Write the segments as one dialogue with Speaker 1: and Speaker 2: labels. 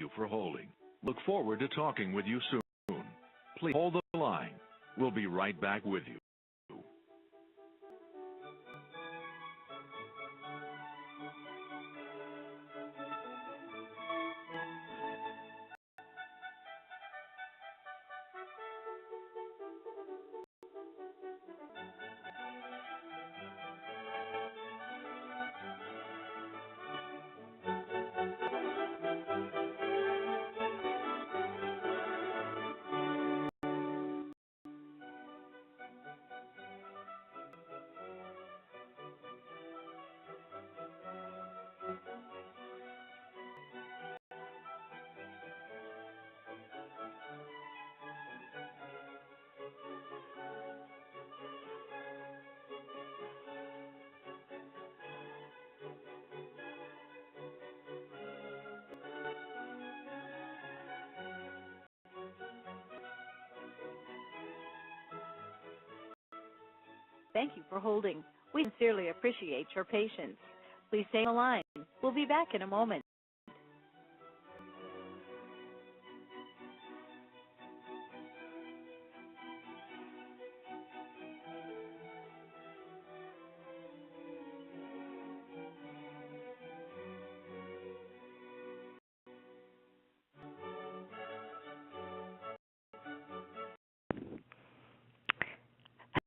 Speaker 1: you for holding. Look forward to talking with you soon. Please hold the line. We'll be right back with you.
Speaker 2: Thank you for holding. We sincerely appreciate your patience. Please stay on the line. We'll be back in a moment.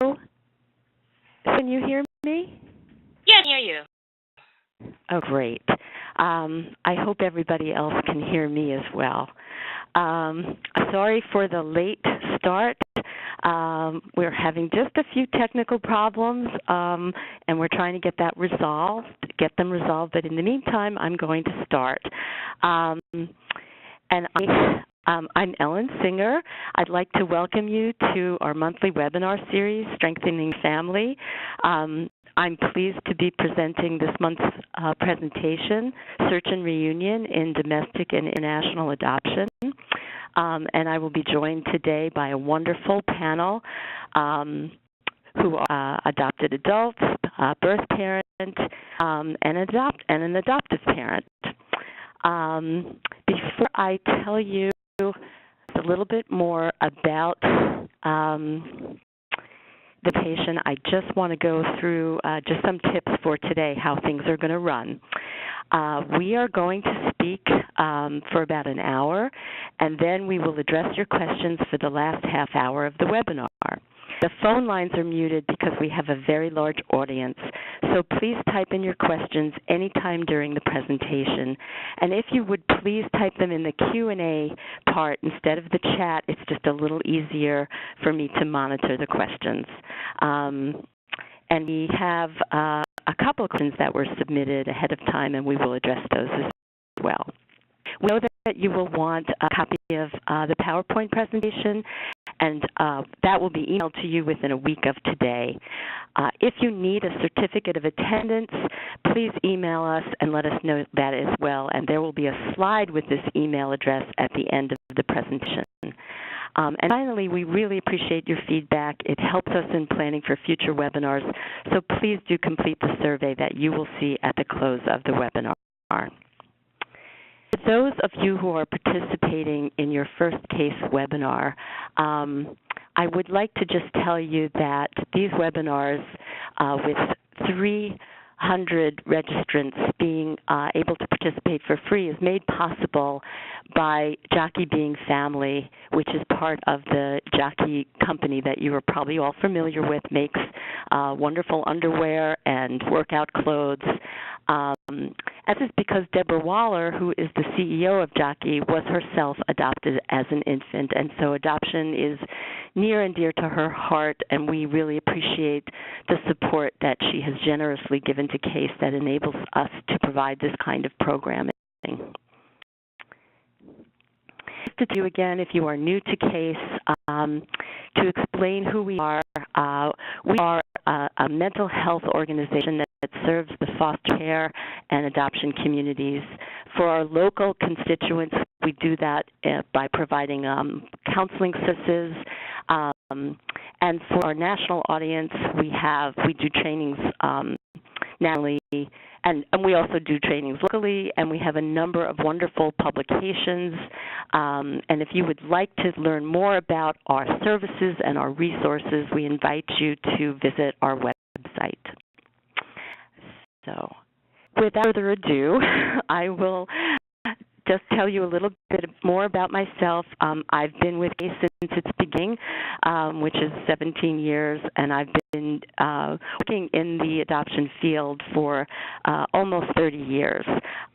Speaker 3: Hello? Can you hear me?
Speaker 4: Yeah, I hear you.
Speaker 3: Oh, great. I hope everybody else can hear me as well. Sorry for the late start. We're having just a few technical problems, and we're trying to get them resolved. But in the meantime, I'm going to start. I'm Ellen Singer. I'd like to welcome you to our monthly webinar series, Strengthening Family. I'm pleased to be presenting this month's presentation, Search and Reunion in Domestic and International Adoption. And I will be joined today by a wonderful panel who are adopted adults, birth parent, and an adoptive parent. Before I tell you a little bit more about the patient, I just want to go through just some tips for today, how things are going to run. We are going to speak for about an hour, and then we will address your questions for the last half hour of the webinar. The phone lines are muted because we have a very large audience, so please type in your questions anytime during the presentation. And if you would please type them in the Q&A part instead of the chat, it's just a little easier for me to monitor the questions. And we have a couple of questions that were submitted ahead of time, and we will address those as well. We know that you will want a copy of the PowerPoint presentation, and that will be emailed to you within a week of today. If you need a certificate of attendance, please email us and let us know that as well, and there will be a slide with this email address at the end of the presentation. And finally, we really appreciate your feedback. It helps us in planning for future webinars, so please do complete the survey that you will see at the close of the webinar. For those of you who are participating in your first case webinar, I would like to just tell you that these webinars with 300 registrants being able to participate for free is made possible by Jockey Being Family, which is part of the Jockey company that you are probably all familiar with, makes wonderful underwear and workout clothes. This is because Deborah Waller, who is the CEO of Jockey, was herself adopted as an infant, and so adoption is near and dear to her heart, and we really appreciate the support that she has generously given to CASE that enables us to provide this kind of programming. To do again, if you are new to CASE, to explain who we are a mental health organization that serves the foster care and adoption communities. For our local constituents, we do that by providing counseling services. And for our national audience, we do trainings nationally, and we also do trainings locally, and we have a number of wonderful publications. And if you would like to learn more about our services and our resources, we invite you to visit our website. So, without further ado, I will just tell you a little bit more about myself. I've been with ACE since its beginning, which is 17 years, and I've been working in the adoption field for almost 30 years.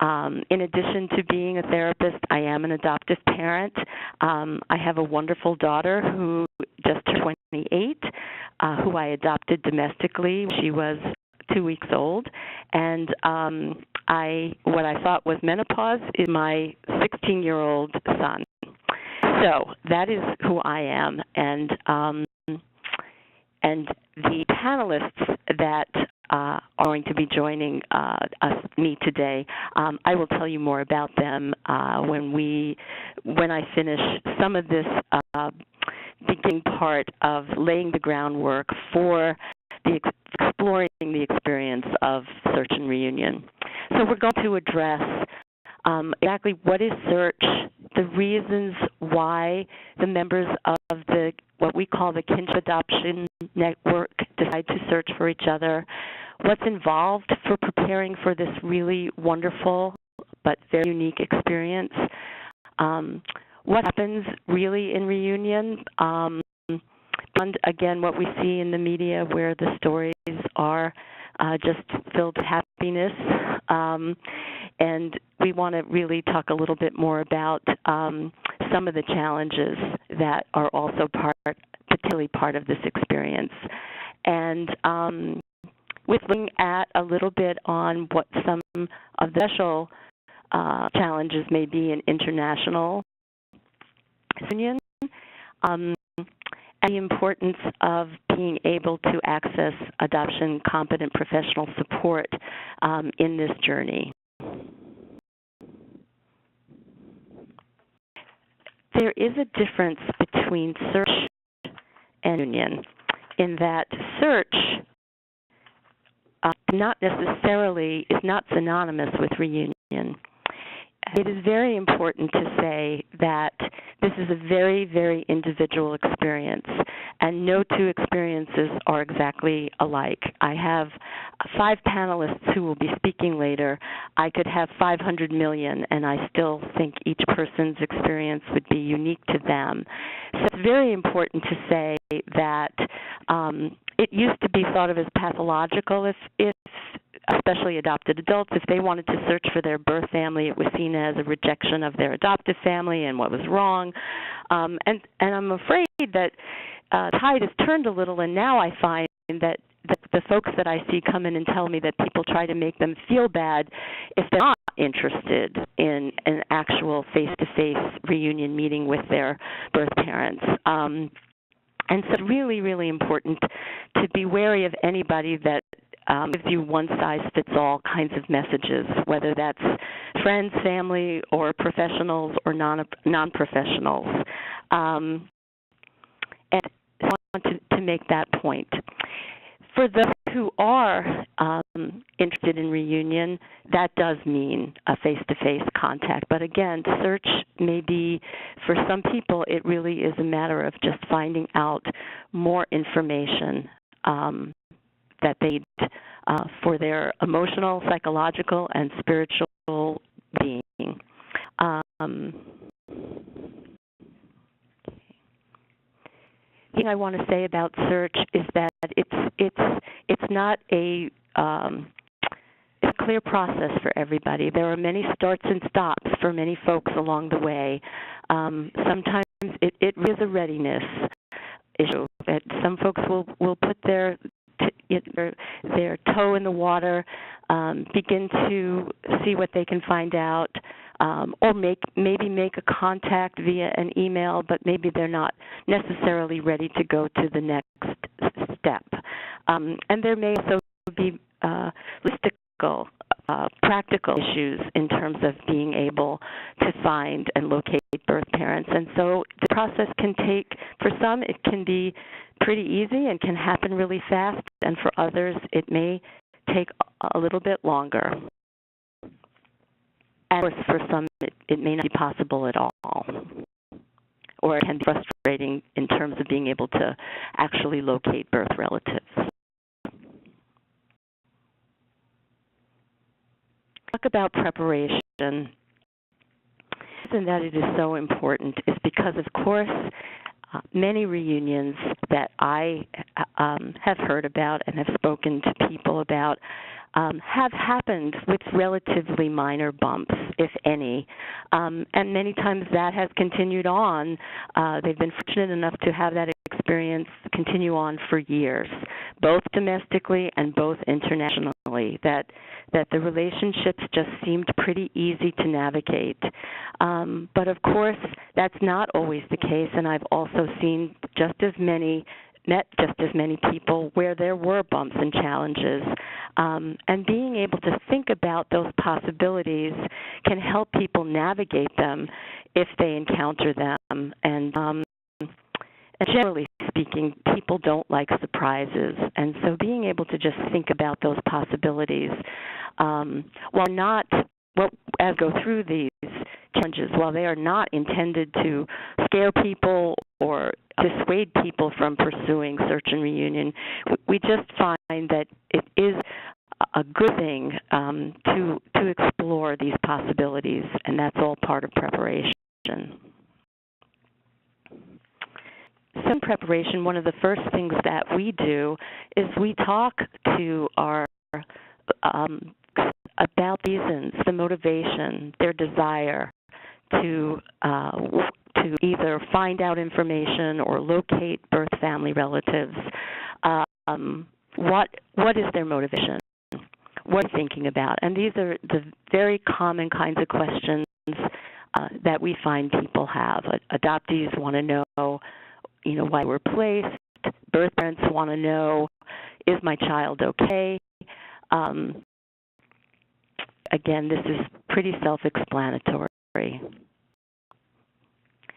Speaker 3: In addition to being a therapist, I am an adoptive parent. I have a wonderful daughter who just turned 28, who I adopted domestically. She was 2 weeks old, and what I thought was menopause is my 16-year-old son. So that is who I am, and the panelists that are going to be joining me today, I will tell you more about them when I finish some of this beginning part of laying the groundwork for exploring the experience of search and reunion. So we're going to address exactly what is search, the reasons why the members of what we call the Kinship Adoption Network decide to search for each other, what's involved for preparing for this really wonderful but very unique experience, what happens really in reunion, and again, what we see in the media where the stories are just filled with happiness. And we want to really talk a little bit more about some of the challenges that are also particularly part of this experience. And with looking at a little bit on what some of the special challenges may be in international union, and the importance of being able to access adoption competent professional support in this journey. There is a difference between search and union in that search is not synonymous with reunion. It is very important to say that this is a very, very individual experience, and no two experiences are exactly alike. I have 5 panelists who will be speaking later. I could have 500 million, and I still think each person's experience would be unique to them. So it's very important to say that it used to be thought of as pathological if especially adopted adults, if they wanted to search for their birth family, it was seen as a rejection of their adoptive family and what was wrong. And I'm afraid that the tide has turned a little, and now I find that the folks that I see come in and tell me that people try to make them feel bad if they're not interested in an actual face-to-face reunion meeting with their birth parents. And so it's really, really important to be wary of anybody that gives you one-size-fits-all kinds of messages, whether that's friends, family, or professionals or non-professionals. And I want to make that point. For those who are interested in reunion, that does mean a face-to-face contact. But again, search may be, for some people, it really is a matter of just finding out more information that they need for their emotional, psychological, and spiritual being. The thing I want to say about search is that it's not a clear process for everybody. There are many starts and stops for many folks along the way. Sometimes it is a readiness issue that some folks will put their toe in the water, begin to see what they can find out, or maybe make a contact via an email, but maybe they're not necessarily ready to go to the next step. And there may also be logistical, practical issues in terms of being able to find and locate birth parents. And so the process can take, for some, it can be pretty easy and can happen really fast, and for others, it may take a little bit longer. And of course, for some, it may not be possible at all, or it can be frustrating in terms of being able to actually locate birth relatives. Talk about preparation. The reason that it is so important is because, of course, many reunions that I have heard about and have spoken to people about have happened with relatively minor bumps, if any, and many times that has continued on. They've been fortunate enough to have that experience continue on for years, both domestically and both internationally, that the relationships just seemed pretty easy to navigate. But of course, that's not always the case, and I've also met just as many people where there were bumps and challenges. And being able to think about those possibilities can help people navigate them if they encounter them. And generally speaking, people don't like surprises. And so being able to just think about those possibilities, as go through these challenges, while they are not intended to scare people or dissuade people from pursuing search and reunion, we just find that it is a good thing to explore these possibilities, and that's all part of preparation. So in preparation, one of the first things that we do is we talk to our about reasons, the motivation, their desire to either find out information or locate birth family relatives. What is their motivation? What are they thinking about? And these are the very common kinds of questions that we find people have. Adoptees want to know, why we're placed. Birth parents want to know, is my child okay? Again, this is pretty self-explanatory.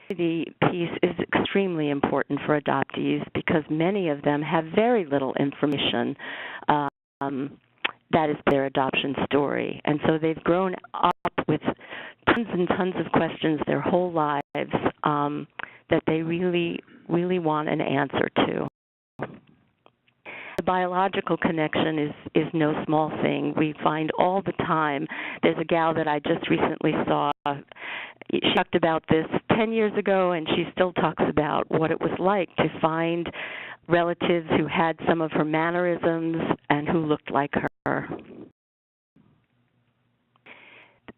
Speaker 3: The piece is extremely important for adoptees because many of them have very little information that is their adoption story. And so they've grown up with tons and tons of questions their whole lives that they really, really want an answer to. The biological connection is no small thing. We find all the time. There's a gal that I just recently saw. She talked about this 10 years ago, and she still talks about what it was like to find relatives who had some of her mannerisms and who looked like her.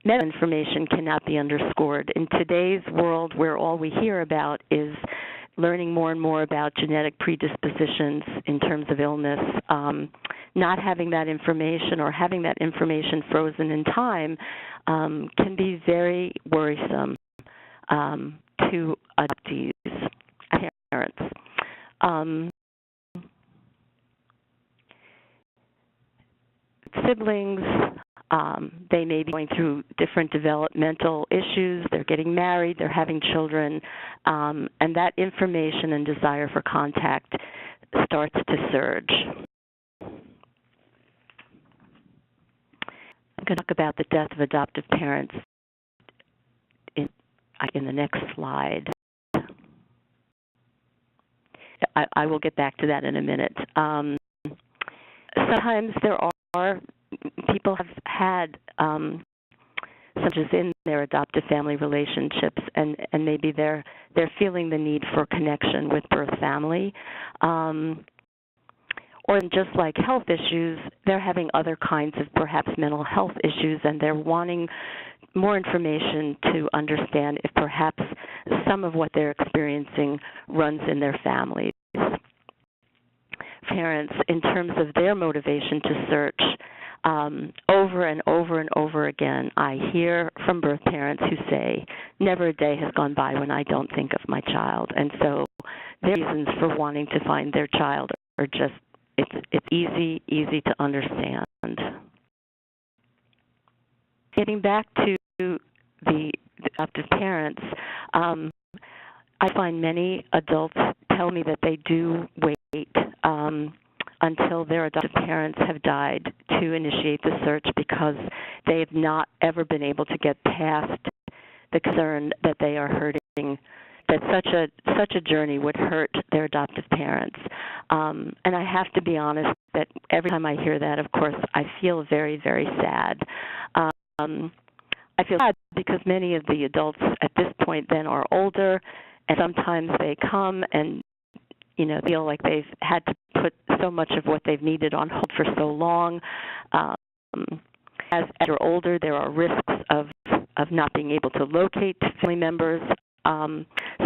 Speaker 3: Medical information cannot be underscored. In today's world, where all we hear about is learning more and more about genetic predispositions in terms of illness, not having that information or having that information frozen in time can be very worrisome to adoptees and parents. Siblings, they may be going through different developmental issues. They're getting married, they're having children, and that information and desire for contact starts to surge. I'm going to talk about the death of adoptive parents in the next slide. I will get back to that in a minute. Sometimes there are people have had such as in their adoptive family relationships, and maybe they're feeling the need for connection with birth family. Or just like health issues, they're having other kinds of perhaps mental health issues, and they're wanting more information to understand if perhaps some of what they're experiencing runs in their families. Parents, in terms of their motivation to search, over and over and over again, I hear from birth parents who say, never a day has gone by when I don't think of my child. And so their reasons for wanting to find their child are just, it's easy to understand. Getting back to the adoptive parents, I find many adults tell me that they do wait until their adoptive parents have died to initiate the search because they have not ever been able to get past the concern that they are hurting, that such a journey would hurt their adoptive parents. And I have to be honest that every time I hear that, of course, I feel very, very sad. I feel sad because many of the adults at this point then are older, and sometimes they come and feel like they've had to put so much of what they've needed on hold for so long. As you're older, there are risks of not being able to locate family members.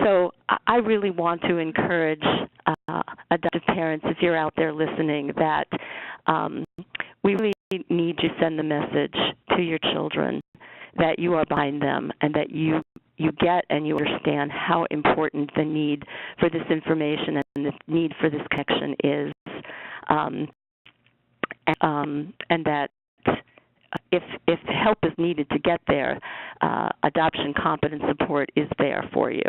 Speaker 3: So I really want to encourage adoptive parents, if you're out there listening, that we really need to send the message to your children that you are behind them and that you get and you understand how important the need for this information and the need for this connection is, and that if help is needed to get there, adoption competence support is there for you.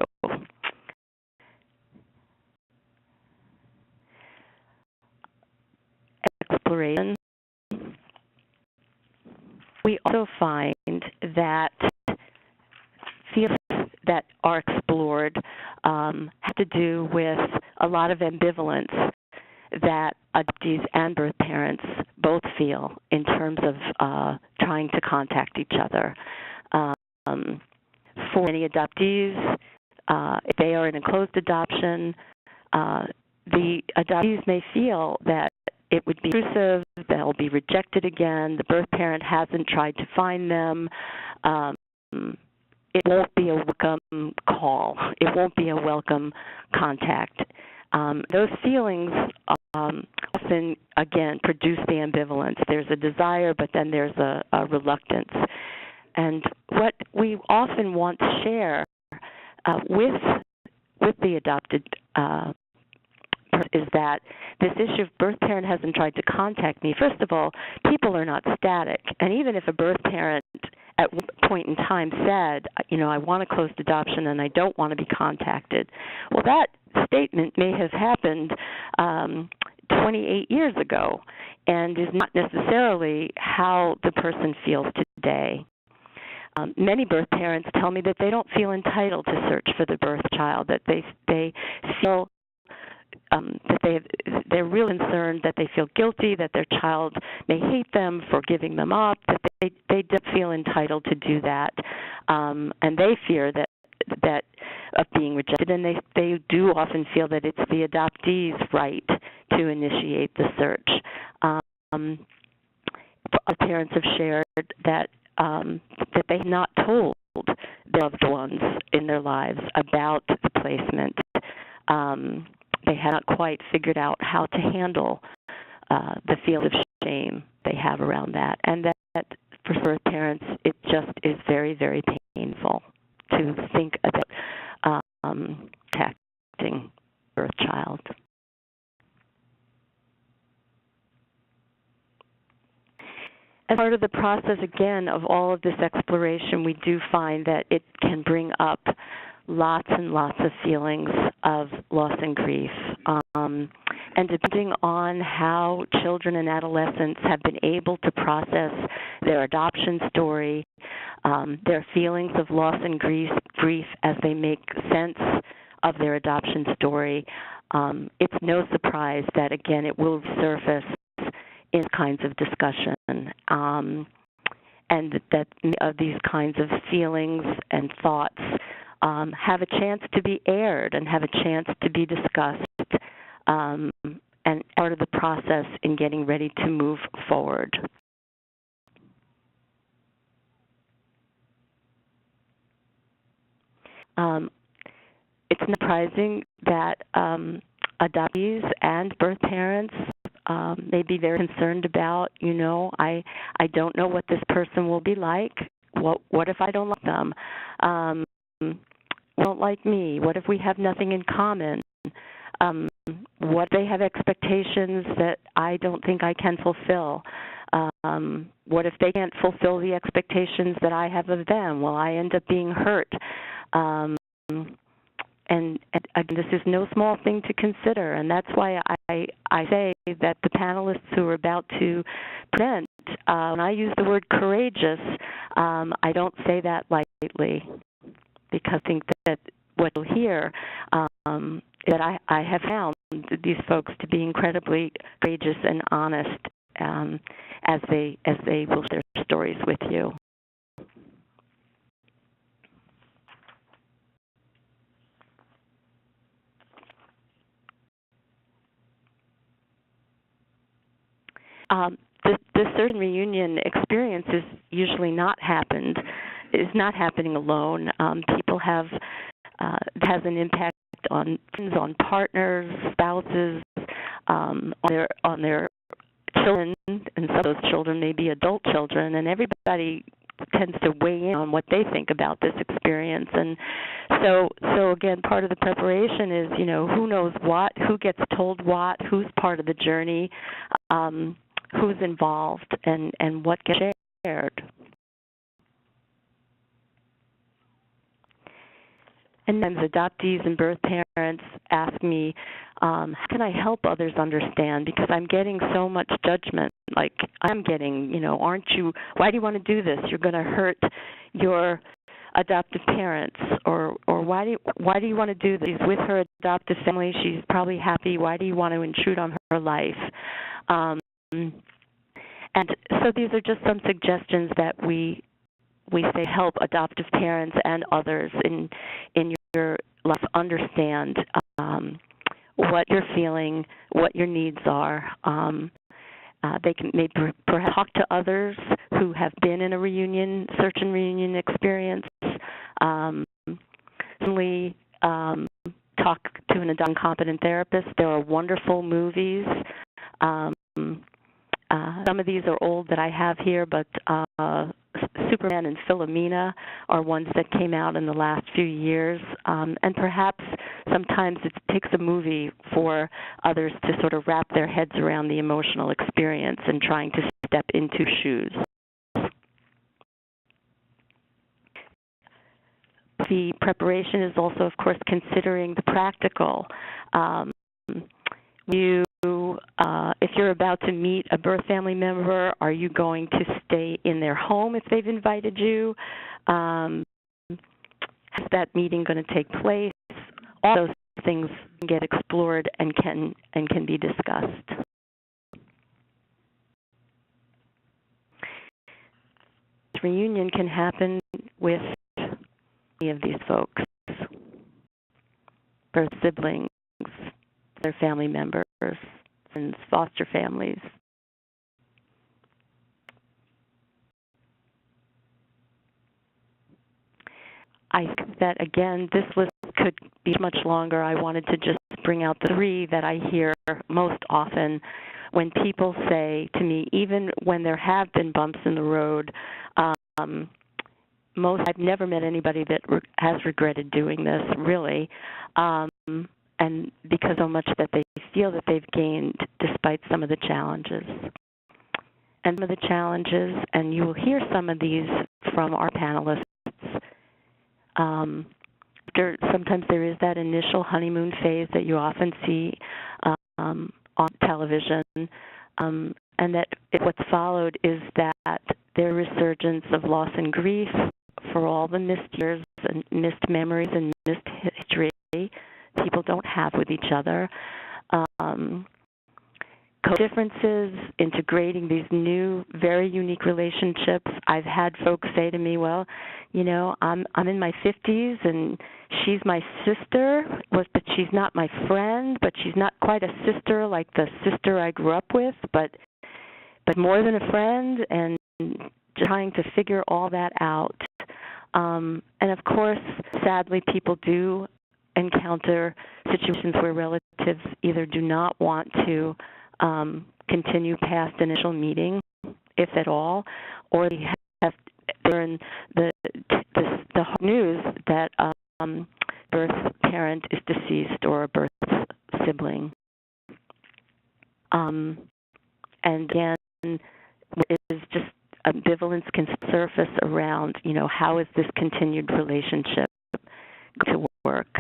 Speaker 3: Exploration. We also find that feelings that are explored have to do with a lot of ambivalence that adoptees and birth parents both feel in terms of trying to contact each other. For many adoptees, if they are in a closed adoption, the adoptees may feel that it would be intrusive, they'll be rejected again, the birth parent hasn't tried to find them. It won't be a welcome call. It won't be a welcome contact. Those feelings often, again, produce the ambivalence. There's a desire, but then there's a reluctance. And what we often want to share with the adopted person is that this issue of birth parent hasn't tried to contact me. First of all, people are not static. And even if a birth parent at one point in time said, I want a closed adoption and I don't want to be contacted, well, that statement may have happened 28 years ago and is not necessarily how the person feels today. Many birth parents tell me that they don't feel entitled to search for the birth child, that they feel that they're really concerned, that they feel guilty, that their child may hate them for giving them up, that they don't feel entitled to do that, and they fear that of being rejected, and they do often feel that it's the adoptee's right to initiate the search. Parents have shared that they have not told their loved ones in their lives about the placement. They have not quite figured out how to handle the feeling of shame they have around that. And that for birth parents, it just is very, very painful to think about contacting birth child. As part of the process, again, of all of this exploration, we do find that it can bring up lots and lots of feelings of loss and grief. And depending on how children and adolescents have been able to process their adoption story, their feelings of loss and grief as they make sense of their adoption story, it's no surprise that, again, it will surface in kinds of discussion, and that these kinds of feelings and thoughts have a chance to be aired and have a chance to be discussed, and part of the process in getting ready to move forward. It's not surprising that adoptees and birth parents may be very concerned about, I don't know what this person will be like. What if I don't like them? Won't like me? What if we have nothing in common? What if they have expectations that I don't think I can fulfill? What if they can't fulfill the expectations that I have of them? Will I end up being hurt? And and again, this is no small thing to consider, and that's why I say that the panelists who are about to present, when I use the word courageous, I don't say that lightly, because I think that what you'll hear that I have found these folks to be incredibly courageous and honest as they will share their stories with you. The certain reunion experience is usually not happening alone. People have it has an impact on friends, on partners, spouses, on their children, and some of those children may be adult children, and everybody tends to weigh in on what they think about this experience. And so again, part of the preparation is, who knows what, who gets told what, who's part of the journey, who's involved, and what gets shared. And then adoptees and birth parents ask me, how can I help others understand? Because I'm getting so much judgment. Like, I'm getting, aren't you, why do you want to do this? You're going to hurt your adoptive parents. Or why do you want to do this? She's with her adoptive family. She's probably happy. Why do you want to intrude on her life? And so these are just some suggestions that we say help adoptive parents and others in your life understand what you're feeling, what your needs are. They can maybe perhaps talk to others who have been in a search and reunion experience. Certainly talk to an adoptive competent therapist. There are wonderful movies. Some of these are old that I have here, but Superman and Philomena are ones that came out in the last few years. And perhaps sometimes it takes a movie for others to sort of wrap their heads around the emotional experience and trying to step into shoes. The preparation is also, of course, considering the practical. If you're about to meet a birth family member, are you going to stay in their home if they've invited you? Is that meeting going to take place? All those things can get explored and can be discussed. Reunion can happen with any of these folks, birth siblings, their family members, and foster families. I think that, again, this list could be much longer. I wanted to just bring out the three that I hear most often when people say to me, even when there have been bumps in the road, I've never met anybody that has regretted doing this, really. And because so much that they feel that they've gained despite some of the challenges. And some of the challenges, and you will hear some of these from our panelists, sometimes there is that initial honeymoon phase that you often see on television, and that what's followed is that their resurgence of loss and grief for all the missed years and missed memories and missed history people don't have with each other. Co-differences, integrating these new, very unique relationships. I've had folks say to me, well, I'm in my 50s and she's my sister, but she's not my friend, but she's not quite a sister like the sister I grew up with, but more than a friend, and trying to figure all that out. And of course, sadly, people do encounter situations where relatives either do not want to continue past initial meeting, if at all, or they have learned the news that birth parent is deceased or a birth sibling. And again, is just ambivalence can surface around, how is this continued relationship going to work?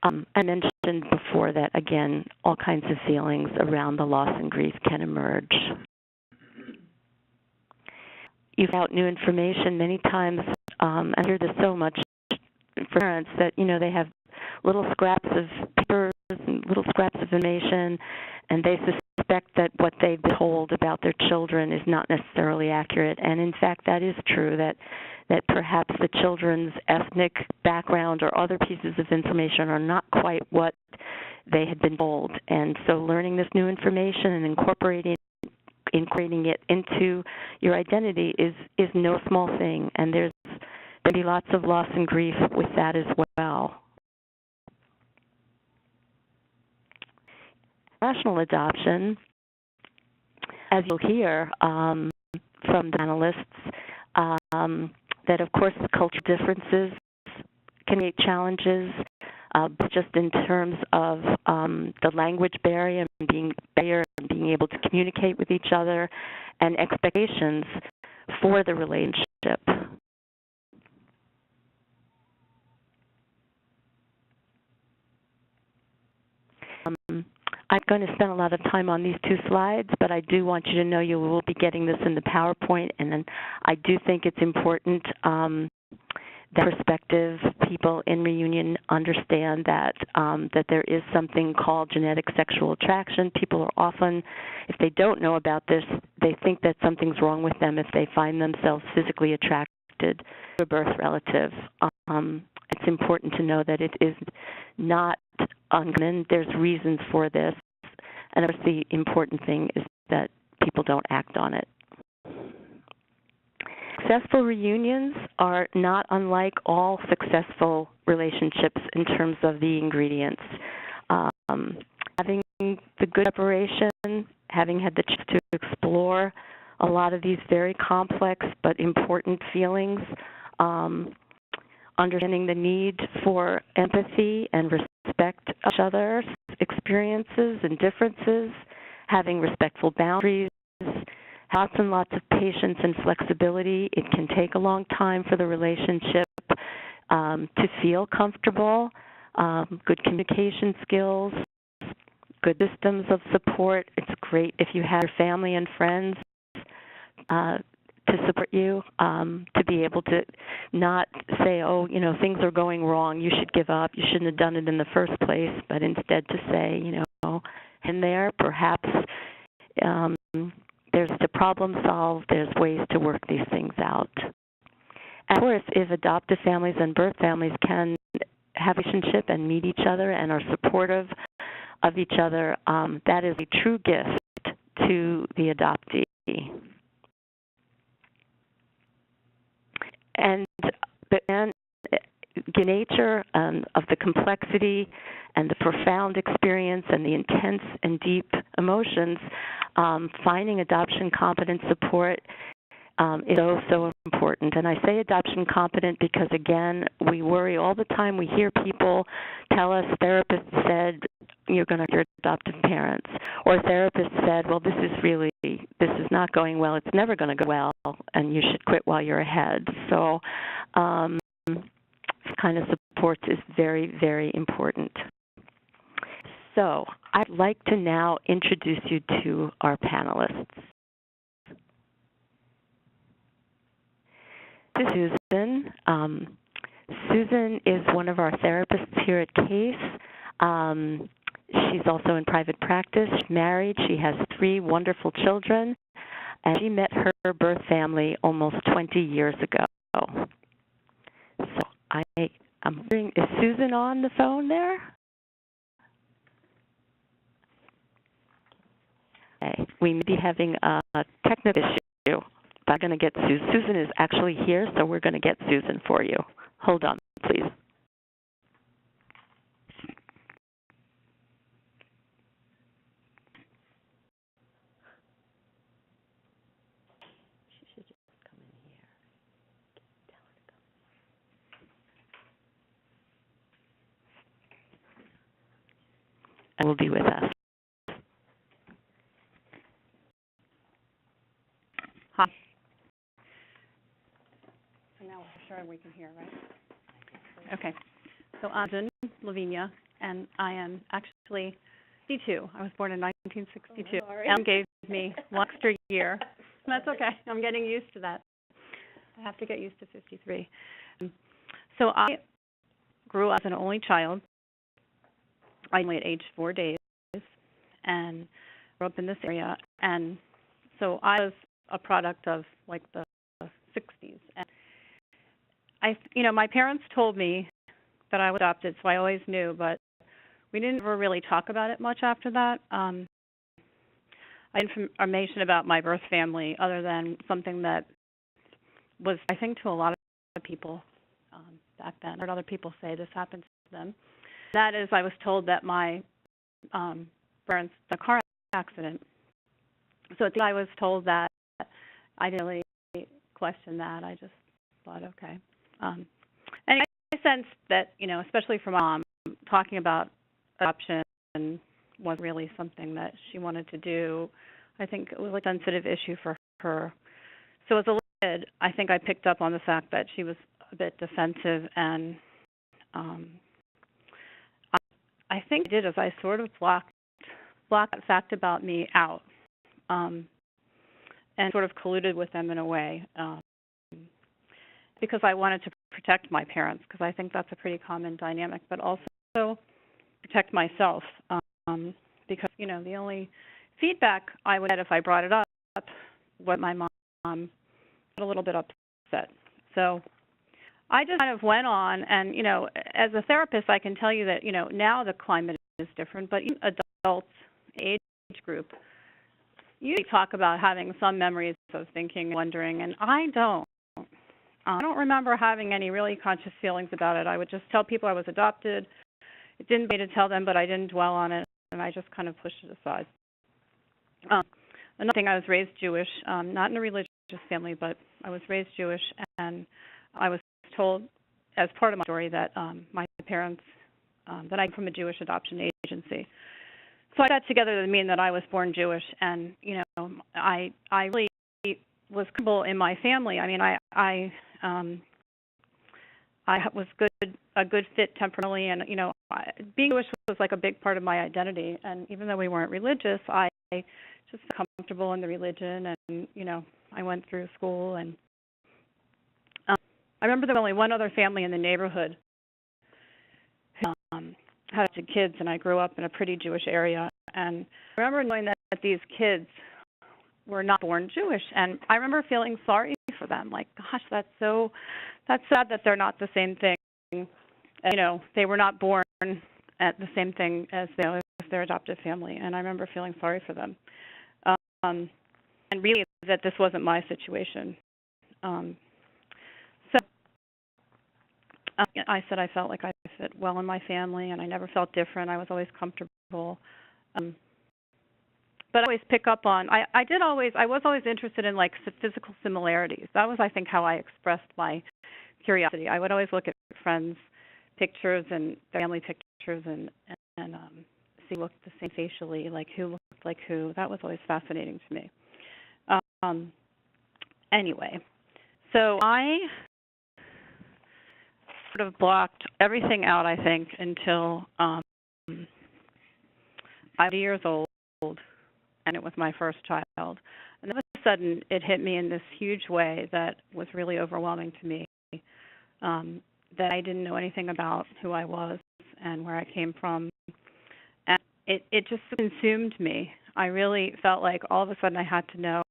Speaker 3: I mentioned before that, again, all kinds of feelings around the loss and grief can emerge. You find out new information many times, and I hear this so much for parents that, they have little scraps of papers and little scraps of information, and they suspect that what they've been told about their children is not necessarily accurate. And in fact, that is true, that perhaps the children's ethnic background or other pieces of information are not quite what they had been told. And so learning this new information and incorporating it into your identity is no small thing. And there's going to be lots of loss and grief with that as well. International adoption, as you'll hear from the panelists, that of course cultural differences can create challenges, just in terms of the language barrier and being able to communicate with each other, and expectations for the relationship. I'm going to spend a lot of time on these two slides, but I do want you to know you will be getting this in the PowerPoint, and then I do think it's important that prospective people in reunion understand that that there is something called genetic sexual attraction. People are often, if they don't know about this, they think that something's wrong with them if they find themselves physically attracted to a birth relative. It's important to know that it is not uncommon. There's reasons for this. And of course, the important thing is that people don't act on it. Successful reunions are not unlike all successful relationships in terms of the ingredients. Having the good preparation, having had the chance to explore a lot of these very complex but important feelings, understanding the need for empathy and respect of each other's experiences and differences, having respectful boundaries, lots and lots of patience and flexibility. It can take a long time for the relationship to feel comfortable, good communication skills, good systems of support. It's great if you have your family and friends to support you, to be able to not say, oh, things are going wrong, you should give up, you shouldn't have done it in the first place, but instead to say, in there, perhaps there's the problem solved, there's ways to work these things out. And of course, if adoptive families and birth families can have a relationship and meet each other and are supportive of each other, that is a true gift to the adoptee. And the nature of the complexity and the profound experience and the intense and deep emotions, finding adoption competent support is so important. And I say adoption competent because, again, we worry all the time. We hear people tell us, therapists said, you're going to hurt your adoptive parents. Or therapists said, well, this is not going well. It's never going to go well, and you should quit while you're ahead. So this kind of support is very, very important. So I'd like to now introduce you to our panelists. This is Susan. Susan is one of our therapists here at CASE. She's also in private practice. She's married. She has 3 wonderful children, and she met her birth family almost 20 years ago. So I'm wondering, is Susan on the phone there? Okay. We may be having a technical issue. I'm going to get Susan. Susan is actually here, so we're going to get Susan for you. Hold on, please. She should just come in here. Tell her to come. And will be with us.
Speaker 4: Hi. So now we're sure we can hear, right? Okay. So I'm Susan Lavinia. and I am actually 52. I was born in 1962.
Speaker 2: Oh, sorry.
Speaker 4: Ellen gave me one extra year. That's okay. I'm getting used to that. I have to get used to 53. So I grew up as an only child. I only at age 4 days, and grew up in this area. And so I was a product of like the 60s. And my parents told me that I was adopted, so I always knew, but we didn't ever really talk about it much after that. I had information about my birth family other than something that was, I think, to a lot of people back then. I heard other people say this happened to them. That is, I was told that my parents had a car accident. So at the I was told that, I didn't really question that. I just thought, okay. And I sensed that, especially for my mom, talking about adoption was really something that she wanted to do. I think it was a sensitive issue for her. So as a kid, I think I picked up on the fact that she was a bit defensive, and I think I did is I sort of blocked that fact about me out, and sort of colluded with them in a way, because I wanted to protect my parents, because I think that's a pretty common dynamic, but also protect myself, because, the only feedback I would get if I brought it up was my mom got a little bit upset. So I just kind of went on, and, as a therapist, I can tell you that, now the climate is different, but even adults, age group, you talk about having some memories of thinking, wondering, and I don't remember having any really conscious feelings about it. I would just tell people I was adopted. It didn't pay to tell them, but I didn't dwell on it, and I just kind of pushed it aside. Another thing, I was raised Jewish, not in a religious family, but I was raised Jewish, and I was told as part of my story that my parents, that I'm from a Jewish adoption agency. So I got together to mean that I was born Jewish, and, I really was comfortable in my family. I mean, I was a good fit temperamentally, and, being Jewish was like a big part of my identity, and even though we weren't religious, I just felt comfortable in the religion, and, I went through school, and I remember there was only one other family in the neighborhood who had kids, and I grew up in a pretty Jewish area, and I remember knowing that these kids were not born Jewish, and I remember feeling sorry for them, like, gosh, that's sad that they're not the same thing, and, they were not born at the same thing as their adoptive family, and I remember feeling sorry for them, and really that this wasn't my situation. I said I felt like I fit well in my family, and I never felt different. I was always comfortable. But I always pick up on, I was always interested in, like, physical similarities. That was, I think, how I expressed my curiosity. I would always look at friends' pictures and family pictures and see who looked the same facially, like who looked like who. That was always fascinating to me. Anyway, so I sort of blocked everything out, I think, until I was years old, and it was my first child. And then all of a sudden, it hit me in this huge way that was really overwhelming to me, that I didn't know anything about who I was and where I came from. And it just consumed me. I really felt like all of a sudden I had to know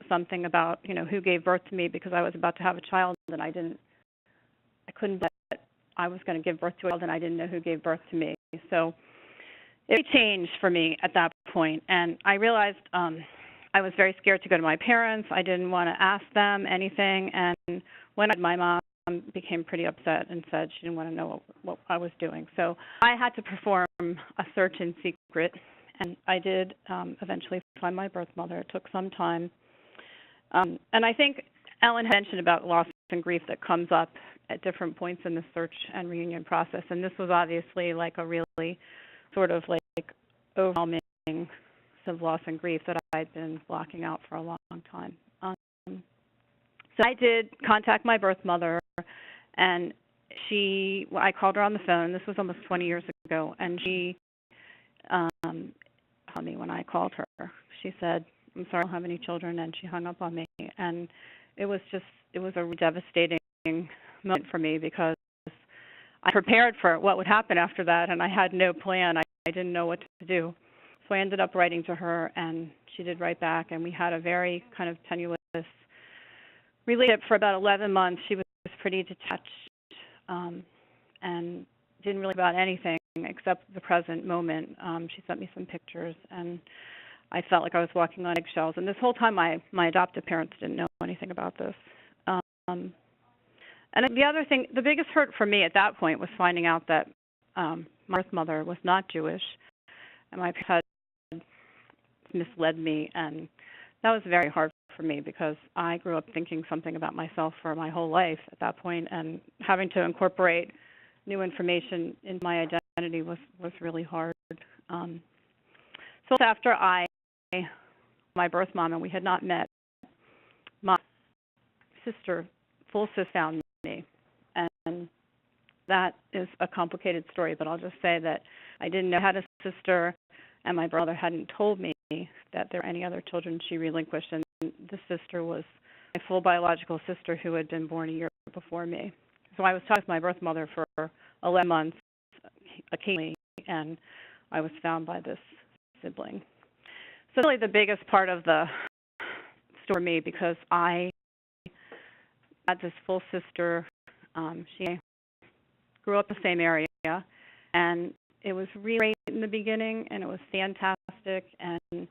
Speaker 4: something about, who gave birth to me, because I was about to have a child, and I couldn't believe that I was going to give birth to a child, and I didn't know who gave birth to me. So it changed for me at that point, and I realized I was very scared to go to my parents. I didn't want to ask them anything, and when my mom became pretty upset and said she didn't want to know what I was doing. So I had to perform a search in secret, and I did eventually find my birth mother. It took some time. And I think Ellen mentioned about loss and grief that comes up at different points in the search and reunion process, and this was obviously like a really sort of like overwhelming sense of loss and grief that I'd been blocking out for a long time. So I did contact my birth mother, and I called her on the phone. This was almost 20 years ago, and she called me when I called her. She said, "I'm sorry, I don't have any children," and she hung up on me. And it was a devastating moment for me because I prepared for what would happen after that, and I had no plan. I didn't know what to do. So I ended up writing to her, and she did write back, and we had a very kind of tenuous relationship for about 11 months. She was pretty detached and didn't really about anything except the present moment. She sent me some pictures, and I felt like I was walking on eggshells. And this whole time, my adoptive parents didn't know anything about this. And the other thing, the biggest hurt for me at that point was finding out that my birth mother was not Jewish, and my parents had misled me, and that was very hard for me because I grew up thinking something about myself for my whole life at that point, and having to incorporate new information in my identity was really hard. So after my birth mom, and we had not met, my full sister found me, and that is a complicated story, but I'll just say that I didn't know I had a sister, and my brother hadn't told me that there were any other children she relinquished, and this sister was my full biological sister who had been born a year before me. So I was talking with my birth mother for 11 months occasionally, and I was found by this sibling. So really the biggest part of the story for me, because I had this full sister. She grew up in the same area, and it was really great in the beginning, and it was fantastic. And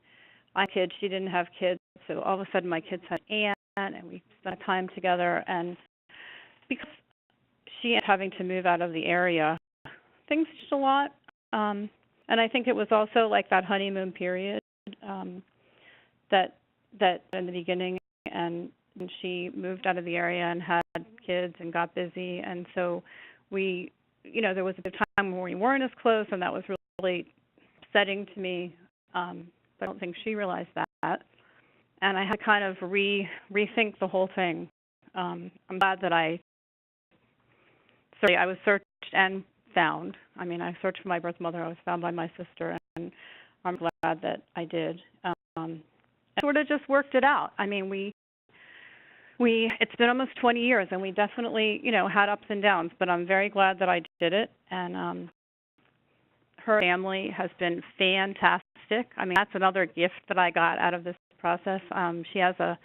Speaker 4: my kids, she didn't have kids, so all of a sudden my kids had an aunt, and we spent time together. And because she ended up having to move out of the area, things changed a lot. And I think it was also like that honeymoon period that in the beginning, and she moved out of the area and had kids and got busy, and so there was a time where we weren't as close, and that was really upsetting to me, but I don't think she realized that, and I had to kind of rethink the whole thing. I'm glad that I was searched and found. I mean, I searched for my birth mother, I was found by my sister, and I'm glad that I did. And sort of just worked it out. I mean, it's been almost 20 years, and we definitely, had ups and downs, but I'm very glad that I did it, and her family has been fantastic. I mean, that's another gift that I got out of this process. She has an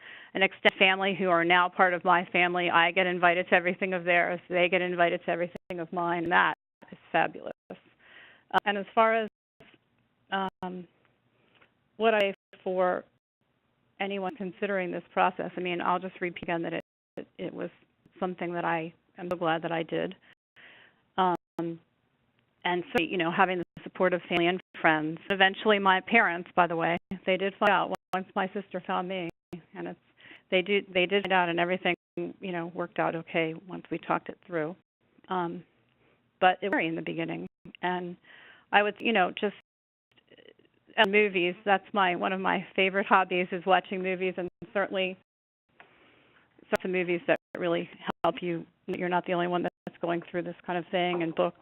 Speaker 4: extended family who are now part of my family. I get invited to everything of theirs. They get invited to everything of mine, and that is fabulous. And as far as what I for anyone considering this process, I mean, I'll just repeat again that it was something that I am so glad that I did. And so, having the support of family and friends. Eventually my parents, by the way, they did find out once my sister found me, and they did find out, and everything, worked out okay once we talked it through. But it was scary in the beginning, and I would, just and movies. That's one of my favorite hobbies is watching movies, and certainly some movies that really help you. You're not the only one that's going through this kind of thing, and books.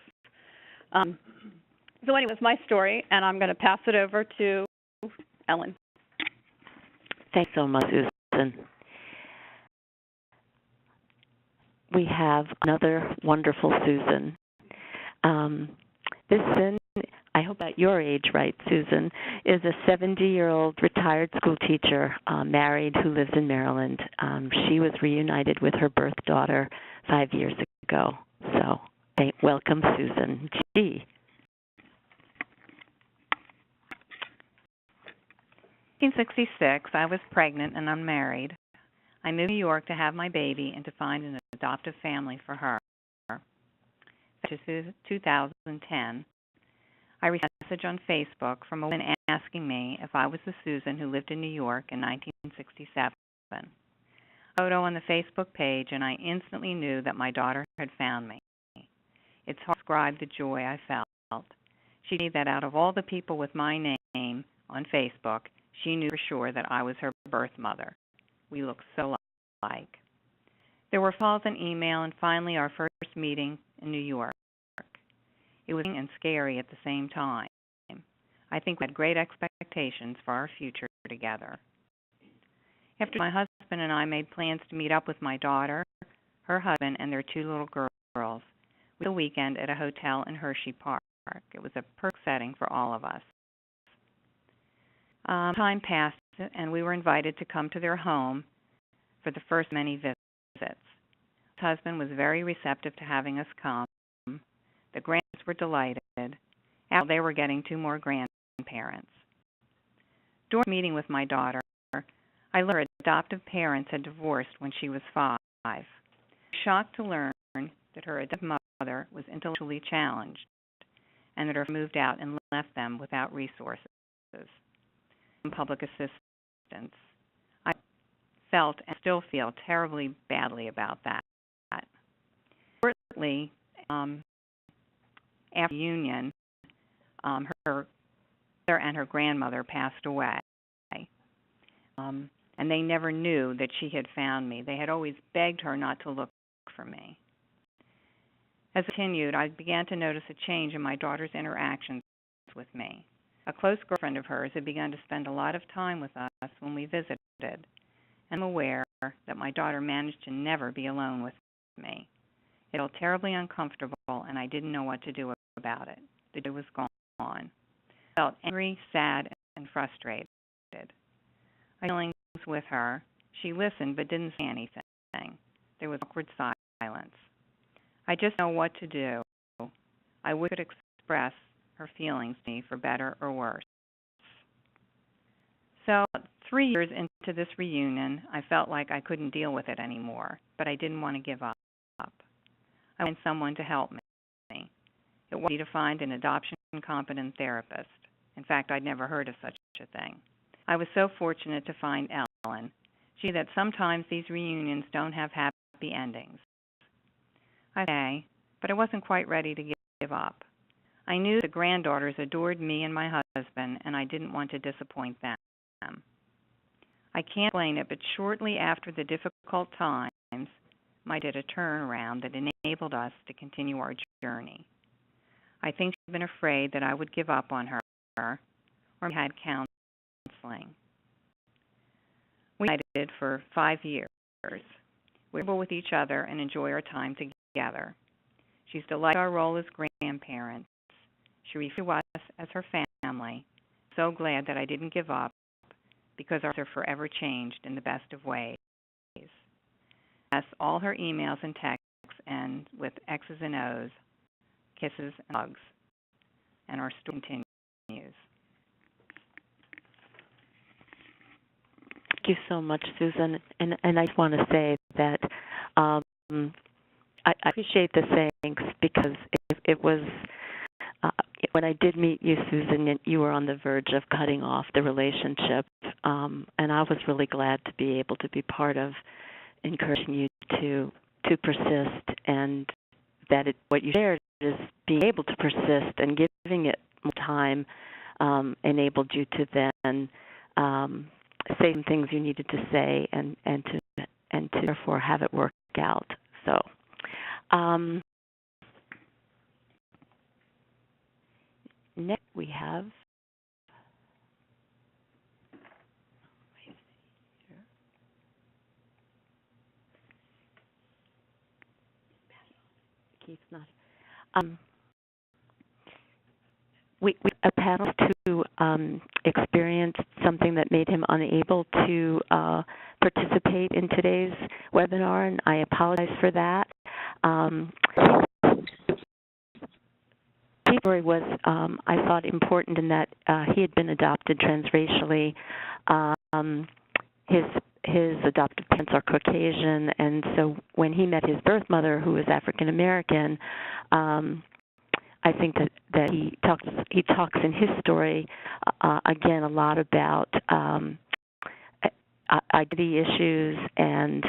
Speaker 4: So anyway, it's my story, and I'm going to pass it over to Ellen.
Speaker 3: Thanks so much, Susan. We have another wonderful Susan. This Susan, I hope at your age, right, Susan, is a 70-year-old retired school teacher, married, who lives in Maryland. She was reunited with her birth daughter 5 years ago. So, welcome, Susan G.
Speaker 5: 1966, I was pregnant and unmarried. I moved to New York to have my baby and to find an adoptive family for her. In 2010, I received a message on Facebook from a woman asking me if I was the Susan who lived in New York in 1967. A photo on the Facebook page, and I instantly knew that my daughter had found me. It's hard to describe the joy I felt. She knew that out of all the people with my name on Facebook, she knew for sure that I was her birth mother. We looked so alike. There were calls and email, and finally our first meeting in New York. It was and scary at the same time. I think we had great expectations for our future together. After my husband and I made plans to meet up with my daughter, her husband, and their 2 little girls, we spent the weekend at a hotel in Hershey Park. It was a perfect setting for all of us. Time passed, and we were invited to come to their home for the first many visits. His husband was very receptive to having us come. The grandparents were delighted. After they were getting 2 more grandparents. During meeting with my daughter, I learned her adoptive parents had divorced when she was 5. I was shocked to learn that her adoptive mother was intellectually challenged and that her father moved out and left them without resources and public assistance. I felt and still feel terribly badly about that. Shortly after union, her mother and her grandmother passed away. And they never knew that she had found me. They had always begged her not to look for me. As it continued, I began to notice a change in my daughter's interactions with me. A close girlfriend of hers had begun to spend a lot of time with us when we visited, and I'm aware that my daughter managed to never be alone with me. It felt terribly uncomfortable, and I didn't know what to do about it. The joy was gone. I felt angry, sad, and frustrated. I feelings with her. She listened but didn't say anything. There was awkward silence. I just know what to do. I wish I could express her feelings to me for better or worse. So 3 years into this reunion, I felt like I couldn't deal with it anymore, but I didn't want to give up. I wanted someone to help me. It was easy to find an adoption-competent therapist. In fact, I'd never heard of such a thing. I was so fortunate to find Ellen. She said that sometimes these reunions don't have happy endings. Okay, but I wasn't quite ready to give up. I knew the granddaughters adored me and my husband, and I didn't want to disappoint them. I can't explain it, but shortly after the difficult times, I did a turnaround that enabled us to continue our journey. I think she'd been afraid that I would give up on her, or had counseling. We united for 5 years. We were with each other and enjoy our time together. She's delighted with our role as grandparents. She refers to us as her family. So glad that I didn't give up, because our lives are forever changed in the best of ways. Yes, all her emails and texts end with X's and O's, kisses and hugs, and our story continues.
Speaker 3: Thank you so much, Susan. And I just want to say that I appreciate the thanks, because it was when I did meet you, Susan, you were on the verge of cutting off the relationship, and I was really glad to be able to be part of encouraging you to persist, and that what you shared is being able to persist and giving it more time enabled you to then say some things you needed to say and to therefore have it work out. So next we have Keith's not. We a panelist who experienced something that made him unable to participate in today's webinar, and I apologize for that. His story was, I thought, important in that he had been adopted transracially. His adoptive parents are Caucasian, and so when he met his birth mother, who was African American, I think that he talks in his story again a lot about identity issues and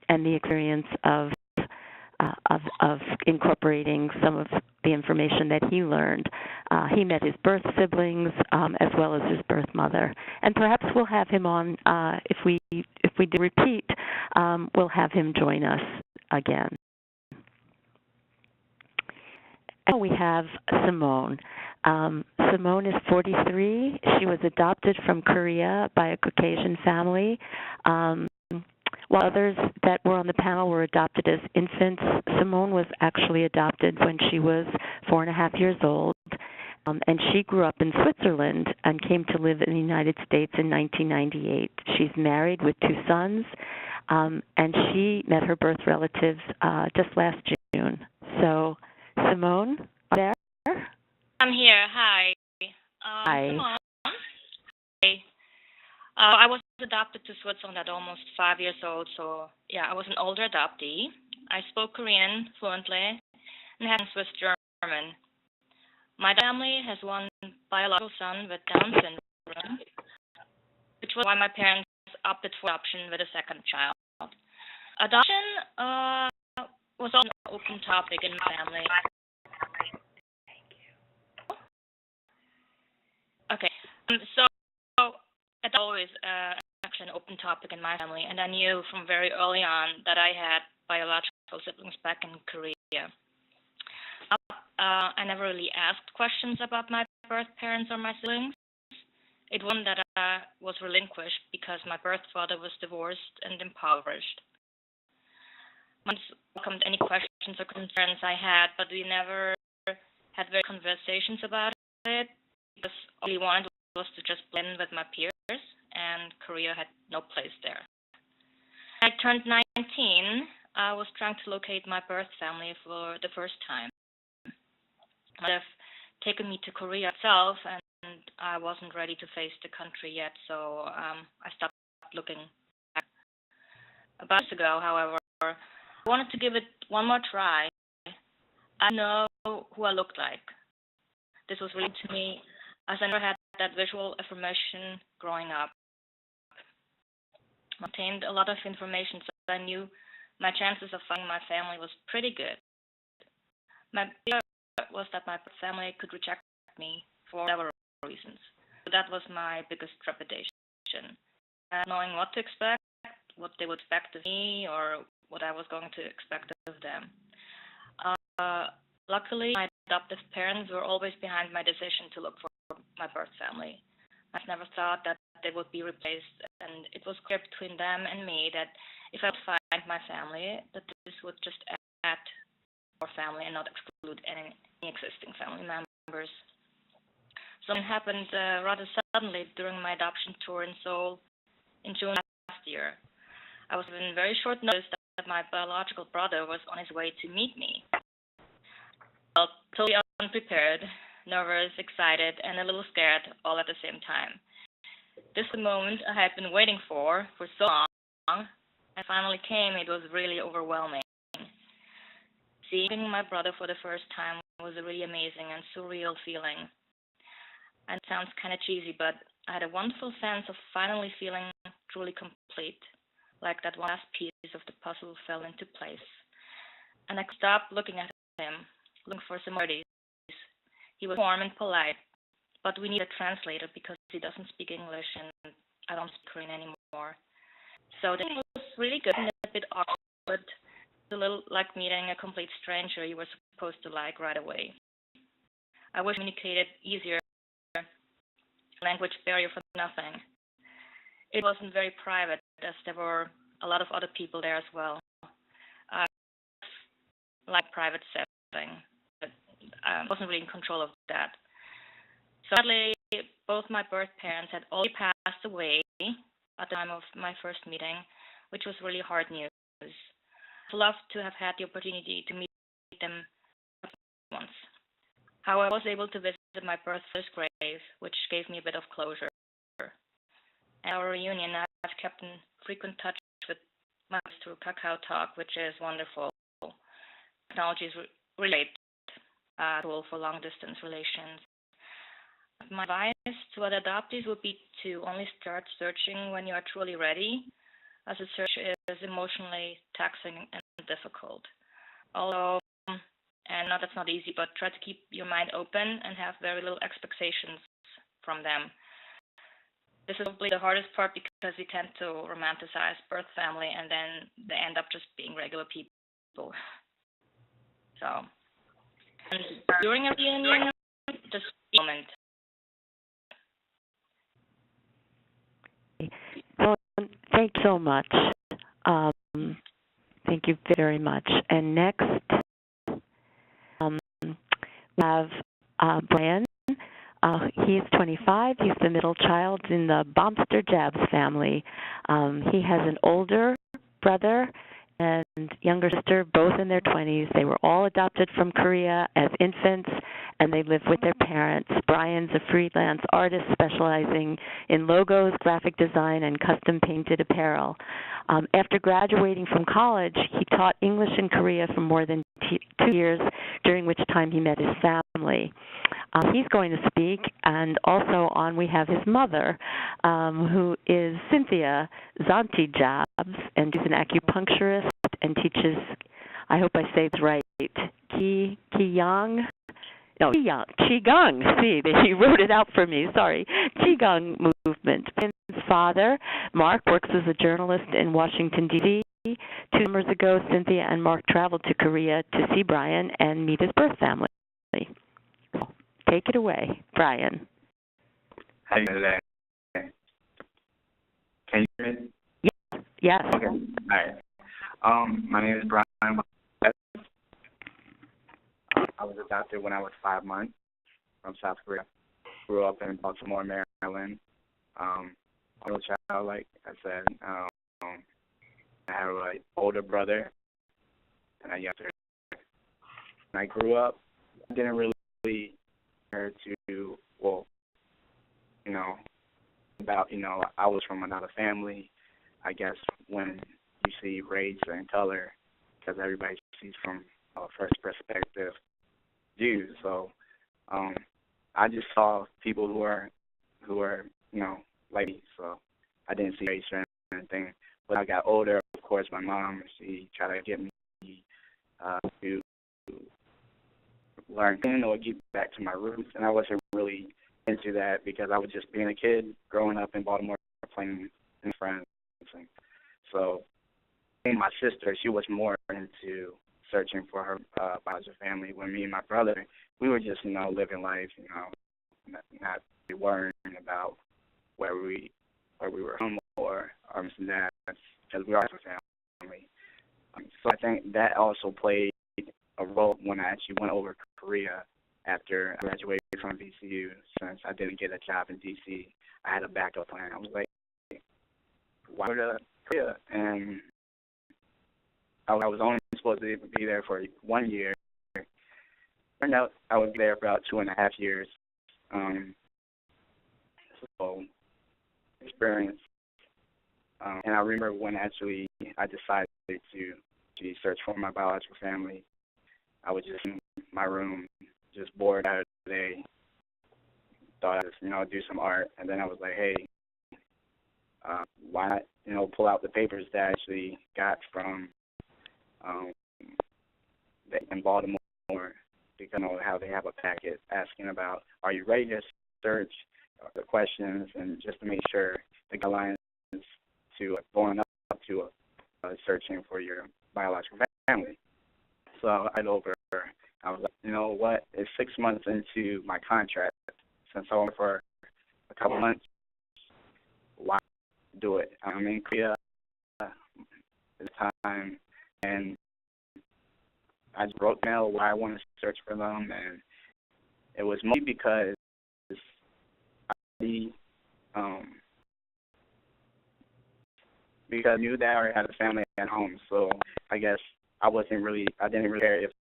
Speaker 3: the experience of incorporating some of the information that he learned. He met his birth siblings as well as his birth mother, and perhaps we'll have him on if we do repeat. We'll have him join us again. And we have Simone. Simone is 43. She was adopted from Korea by a Caucasian family. While others that were on the panel were adopted as infants, Simone was actually adopted when she was 4.5 years old. And she grew up in Switzerland and came to live in the United States in 1998. She's married with 2 sons, and she met her birth relatives just last June. So, Simone, are you there?
Speaker 6: I'm here. Hi.
Speaker 3: Hi.
Speaker 6: Simone. Hi. I was adopted to Switzerland at almost 5 years old, so yeah, I was an older adoptee. I spoke Korean fluently and had Swiss German. My family has one biological son with Down syndrome, which was why my parents opted for adoption with a second child. Adoption was also an open topic in my family. Okay, so it's always actually an open topic in my family, and I knew from very early on that I had biological siblings back in Korea. I never really asked questions about my birth parents or my siblings. It wasn't that I was relinquished because my birth father was divorced and impoverished. My parents welcomed any questions or concerns I had, but we never had very conversations about it because all we wanted was to just blend with my peers, and Korea had no place there. When I turned 19, I was trying to locate my birth family for the first time. It would have taken me to Korea itself, and I wasn't ready to face the country yet, so I stopped looking back. About months ago, however, I wanted to give it one more try. I know who I looked like. This was really to me, as I never had that visual affirmation growing up. I obtained a lot of information, so I knew my chances of finding my family was pretty good. My fear was that my family could reject me for whatever reasons. So that was my biggest trepidation. Knowing what to expect, what they would expect of me, or what I was going to expect of them. Luckily, my adoptive parents were always behind my decision to look for my birth family. I've never thought that they would be replaced, and it was clear between them and me that if I would find my family, that this would just add more family and not exclude any existing family members. Something happened rather suddenly during my adoption tour in Seoul in June last year. I was given very short notice that my biological brother was on his way to meet me. I felt totally unprepared, nervous, excited, and a little scared all at the same time. This is the moment I had been waiting for so long. It finally came. It was really overwhelming. Seeing my brother for the first time was a really amazing and surreal feeling. And it sounds kind of cheesy, but I had a wonderful sense of finally feeling truly complete, like that one last piece of the puzzle fell into place. And I could stop looking at him, looking for similarities. He was warm and polite, but we need a translator because he doesn't speak English and I don't speak Korean anymore. So the thing was really good and a bit awkward. It's a little like meeting a complete stranger you were supposed to like right away. I wish I communicated easier. Language barrier for nothing. It wasn't very private as there were a lot of other people there as well. Like private setting, but I wasn't really in control of that. Sadly, both my birth parents had already passed away at the time of my first meeting, which was really hard news. I'd love to have had the opportunity to meet them once. However, I was able to visit my birthplace grave, which gave me a bit of closure. At our reunion, I've kept in frequent touch with my parents through Kakao Talk, which is wonderful. Technology is really a tool for long-distance relations. My advice to other adoptees would be to only start searching when you are truly ready, as the search is emotionally taxing and difficult. Although, and no, that's not easy, but try to keep your mind open and have very little expectations from them. This is probably the hardest part because we tend to romanticize birth family and then they end up just being regular people. So, And during a reunion, just a moment.
Speaker 3: Well, thank you so much. Thank you very much. And next, we have Brian. He's 25. He's the middle child in the Bomster-Jabs family. He has an older brother and younger sister, both in their 20s. They were all adopted from Korea as infants, and they live with their parents. Brian's a freelance artist specializing in logos, graphic design, and custom-painted apparel. After graduating from college, he taught English in Korea for more than 2 years, during which time he met his family. He's going to speak, and also on we have his mother, who is Cynthia Zanti-Jabs, and she's an acupuncturist and teaches, I hope I say it's right, Qigong. See, he wrote it out for me, sorry. Qigong movement. His father, Mark, works as a journalist in Washington, D.C. 2 summers ago, Cynthia and Mark traveled to Korea to see Brian and meet his birth family. Take it away, Brian.
Speaker 7: How are you today? Can you hear me?
Speaker 3: Yes.
Speaker 7: Okay. All right. My name is Brian. I was adopted when I was 5 months from South Korea. Grew up in Baltimore, Maryland. Middle child, like I said. I have an older brother and a younger. When I grew up, I didn't really to, well, about, I was from another family. I guess when you see race and color, because everybody sees from a first perspective view. So I just saw people who were, like me. So I didn't see race or anything. When I got older, of course, my mom, she tried to get me to learn or get back to my roots, and I wasn't really into that because I was just being a kid growing up in Baltimore playing with friends. So my sister, she was more into searching for her biological family. When me and my brother, we were just living life, not worrying about where we were from or our moms and dads, because we are a family. So I think that also played a role when I actually went over to Korea after I graduated from VCU. Since I didn't get a job in DC, I had a backup plan. I was like, why go to Korea? And I was only supposed to be there for 1 year. Turned out I would be there for about 2.5 years. So experience. And I remember when actually I decided to search for my biological family. I was just in my room, just bored out of the day. Thought I'd do some art, and then I was like, hey, why not, pull out the papers that I actually got from in Baltimore, because how they have a packet asking about, are you ready to search, the questions, and just to make sure the guidelines to going up to searching for your biological family. So I was like, you know what? It's 6 months into my contract. Since I went for a couple months, why do it? I'm in Korea at the time, and I just wrote down why I wanted to search for them, and it was mostly because because I knew that I already had a family at home. So I guess I didn't really care if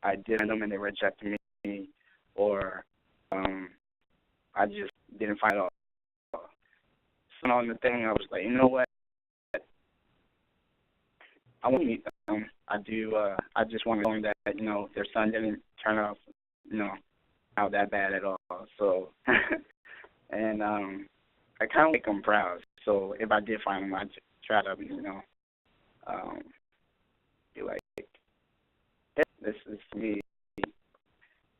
Speaker 7: I did them and they rejected me, or I just didn't find out. So on the thing, I was like, you know what? I want to meet them. I do. I just want to know that their son didn't turn out out that bad at all. So and I kind of make them proud. So if I did find them, I'd try to be like, this is me.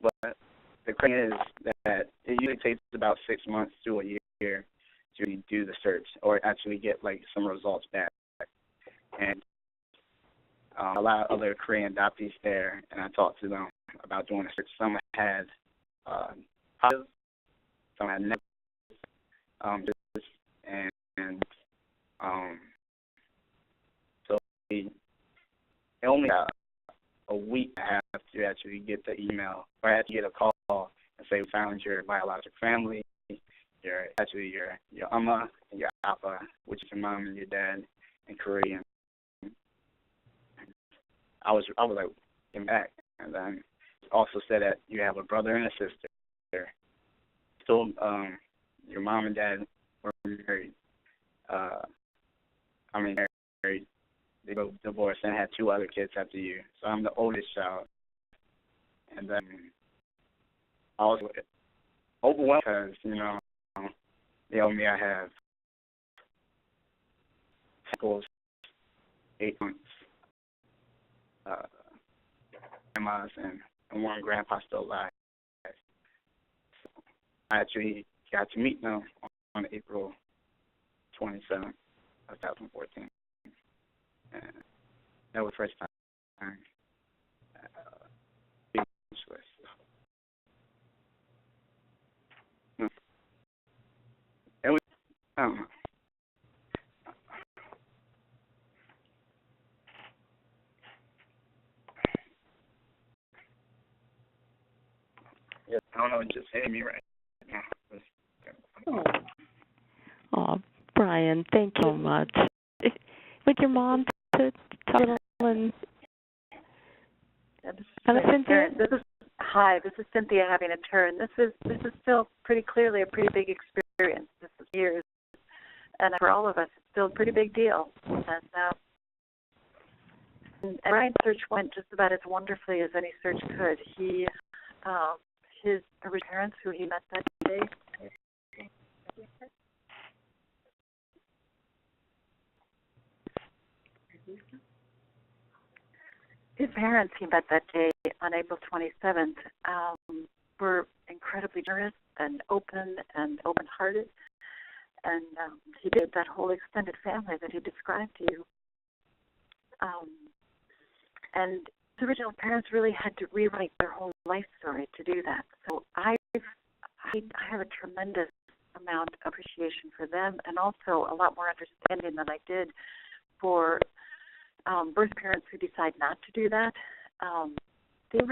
Speaker 7: But the thing is that it usually takes about 6 months to a year to do the search or actually get some results back. And a lot of other Korean adoptees there, and I talked to them about doing a search. Some had positive, some had negative, so it only got a week and a half to actually get the email, or I had to get a call and say, we found your biological family, your Amma and your Appa, which is your mom and your dad in Korea. I was like, getting back, and then it also said that you have a brother and a sister. So your mom and dad were married. Married. They both divorced and had 2 other kids after you. So I'm the oldest child. And then I was overwhelmed because, they told me I have uncles, 8 months, grandmas, and 1 grandpa still alive. So I actually got to meet them on April 27th of 2014. And that was the first time being Swiss. It was, I don't know. Yeah, I don't know, it just hit me right now.
Speaker 3: Oh, Brian, thank you so much. Would your mom to talk a little and Cynthia?
Speaker 8: Hi, this is Cynthia having a turn. This is still pretty clearly a pretty big experience. This is years, and for all of us, it's still a pretty big deal. And Brian's search went just about as wonderfully as any search could. His original parents, who he met that day. His parents he met that day on April 27th were incredibly generous and open-hearted, and he did that whole extended family that he described to you. And his original parents really had to rewrite their whole life story to do that. So I have a tremendous amount of appreciation for them, and also a lot more understanding than I did for birth parents who decide not to do that. They really